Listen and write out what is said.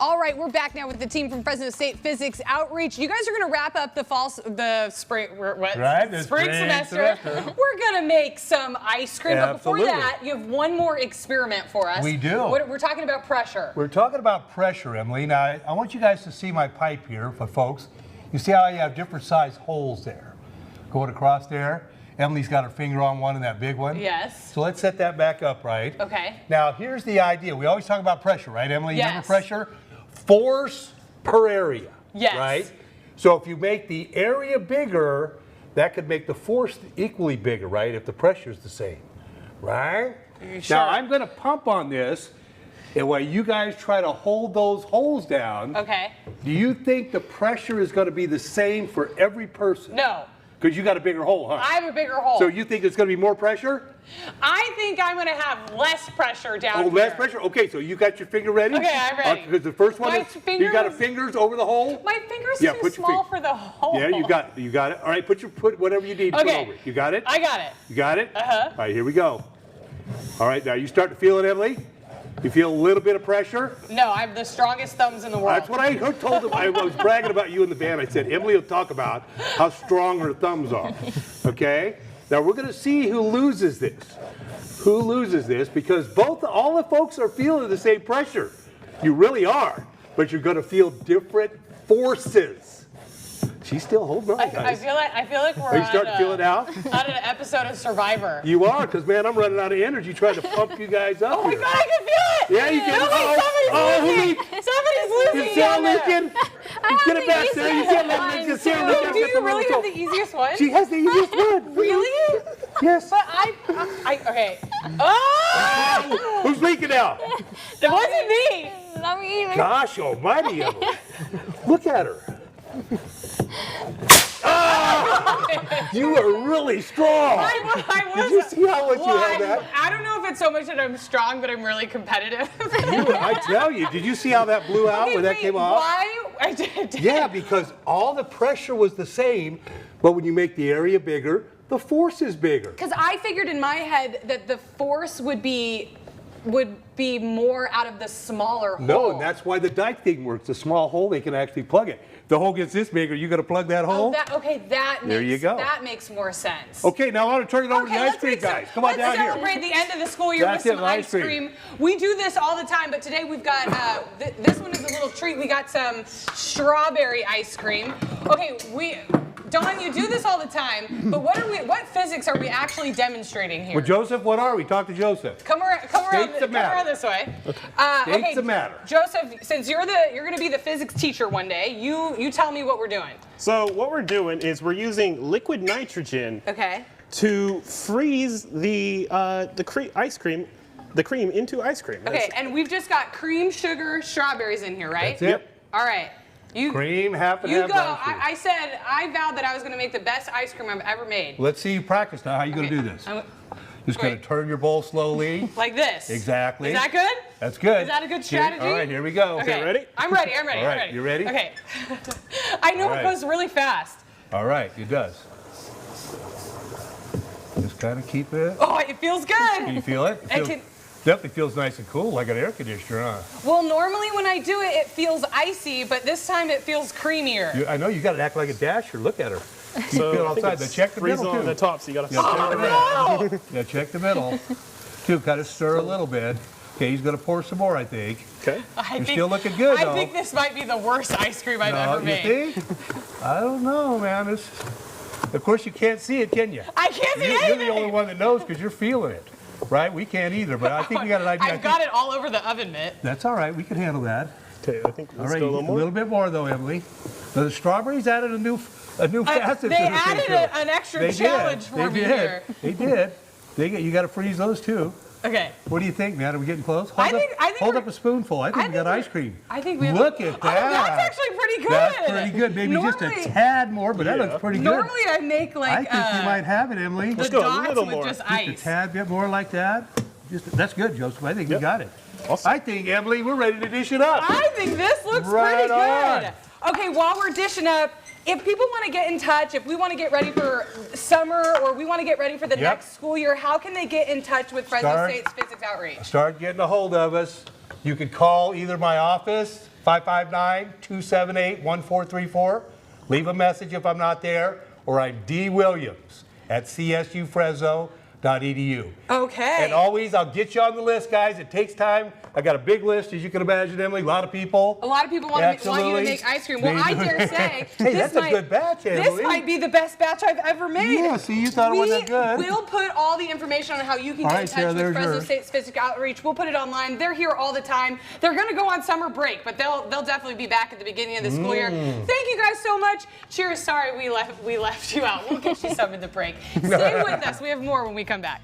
All right, we're back now with the team from Fresno State Physics Outreach. You guys are going to wrap up the spring semester. We're going to make some ice cream, but before that, you have one more experiment for us. We do. We're talking about pressure. We're talking about pressure, Emily. Now, I want you guys to see my pipe here, for folks. You see how you have different size holes there going across there? Emily's got her finger on one and that big one. Yes. So let's set that back up, right? Okay. Now, here's the idea. We always talk about pressure, right, Emily? Yes. Remember pressure? Force per area. Yes. Right? So if you make the area bigger, that could make the force equally bigger, right? If the pressure is the same, right? Sure. Now, I'm going to pump on this, and while you guys try to hold those holes down, Okay. do you think the pressure is going to be the same for every person? No. Because you got a bigger hole, huh? I have a bigger hole. So you think it's going to be more pressure? I think I'm going to have less pressure down here. Less pressure? Okay, so you got your finger ready? Okay, I'm ready. Because the first one, My you got a fingers- fingers over the hole? My finger's Yeah, too put your small for the hole. Yeah, you got it. You got it. All right, put whatever you need to put Okay. over it. You got it? I got it. You got it? Uh-huh. All right, here we go. All right, now you start to feel it, Emily? You feel a little bit of pressure? No, I have the strongest thumbs in the world. That's what I told them. I was bragging about you in the band. I said, Emily will talk about how strong her thumbs are. Okay? Now we're going to see who loses this. Who loses this? Because all the folks are feeling the same pressure. You really are. But you're going to feel different forces. She's still holding on, I guys. feel like we're Are you starting to feel it out? on an episode of Survivor. You are, because, man, I'm running out of energy trying to pump you guys up Oh my here. God, I can feel it! Yeah, you can. Somebody's losing! Somebody's losing! You see how down there. leaking? Get it back there. You can't let me just see her leak. Do you really have the easiest one? She has the easiest one. Really? Yes. But okay. Oh! Who's leaking now? It wasn't me! Not me either. Gosh almighty, Emily. Look at her. Ah! You are really strong. I was. Did you see how much you held that? I don't know if it's so much that I'm strong, but I'm really competitive. I tell you, did you see how that blew out when that came off? Why? I did. Yeah, because all the pressure was the same, but when you make the area bigger, the force is bigger. Because I figured in my head that the force would be more out of the smaller hole. No, and that's why the dike thing works. The small hole, they can actually plug it. The hole gets this big, are you going to plug that hole? There you go. That makes more sense. Okay, now I want to turn it over to the ice cream guys. Come on down here. Let's celebrate the end of the school year That's with it, some ice ice cream. cream. We do this all the time, but today we've got, this one is a little treat. We got some strawberry ice cream. Okay, Dawn, you do this all the time, but what physics are we actually demonstrating here? Well, Joseph, what are we? Talk to Joseph. Come around this way. States the matter. Joseph, since you're going to be the physics teacher one day, you tell me what we're doing. So what we're doing is we're using liquid nitrogen Okay. to freeze the cream into ice cream. Okay, and we've just got cream, sugar, strawberries in here, right? That's it. All right. Cream, half and You half go. ice cream. I vowed that I was going to make the best ice cream I've ever made. Let's see you practice now. How are you going to do this? Just going to turn your bowl slowly. Like this. Exactly. Is that good? That's good. Is that a good strategy? All right, here we go. Okay, ready? I'm ready. All right, I'm ready. you ready? Okay. I know All it right. goes really fast. All right, it does. Just kind of keep it. Oh, it feels good. Can you feel it? Definitely feels nice and cool, like an air conditioner, huh? Well, normally when I do it, it feels icy, but this time it feels creamier. I know you got to act like a dasher. Look at her. You So feel I think outside. it's Now check the middle freezing too. on the top, so you got to. Check the middle. Yeah, check the middle. Too, kind of stir a little bit. Okay, he's going to pour some more, I think. Okay. You're still looking good, I though. think this might be the worst ice cream I've ever You made. think? I don't know, man. Of course, you can't see it, can you? I can't see You're anything. the only one that knows because you're feeling it, right? We can't either, but I think we got an idea. I've got it all over the oven mitt. That's all right. We can handle that. Okay, I think All let's right, go a little more. bit more though, Emily. Now, the strawberries added a new facet. They added an extra challenge for me here. They did. You got to freeze those too. Okay. What do you think, man? Are we getting close? I think hold we're- up a spoonful. I think we got ice cream. I think we have. Look at that. Oh, that's actually pretty good. That's pretty good. Maybe just a tad more, but that looks pretty good. Normally I make I like think you might have it, Emily. the go a dots little with more. just Just a ice. tad bit more like that. That's good, Joseph. I think we got it. Awesome. I think, Emily, we're ready to dish it up. I think this looks Right pretty on. good. Okay, while we're dishing up, if people want to get in touch, if we want to get ready for summer or we want to get ready for the next school year, how can they get in touch with Fresno State's Physics Outreach? Start getting a hold of us. You could call either my office, 559-278-1434. Leave a message if I'm not there, or I'm D. Williams at csufresno.edu. Okay. And always, I'll get you on the list, guys. It takes time. I got a big list, as you can imagine, Emily. A lot of people. A lot of people want you to Absolutely. make ice cream. Well, I dare say, Hey, that's a good batch, this Emily. might be the best batch I've ever made. Yeah, see, you thought it wasn't that good. We'll put all the information on how you can All get right, in touch Sarah, with there's Fresno yours. State Physics Outreach. We'll put it online. They're here all the time. They're going to go on summer break, but they'll definitely be back at the beginning of the school year. Thank you guys so much. Cheers. Sorry we left you out. We'll get you some in the break. Stay with us. We have more when we come back.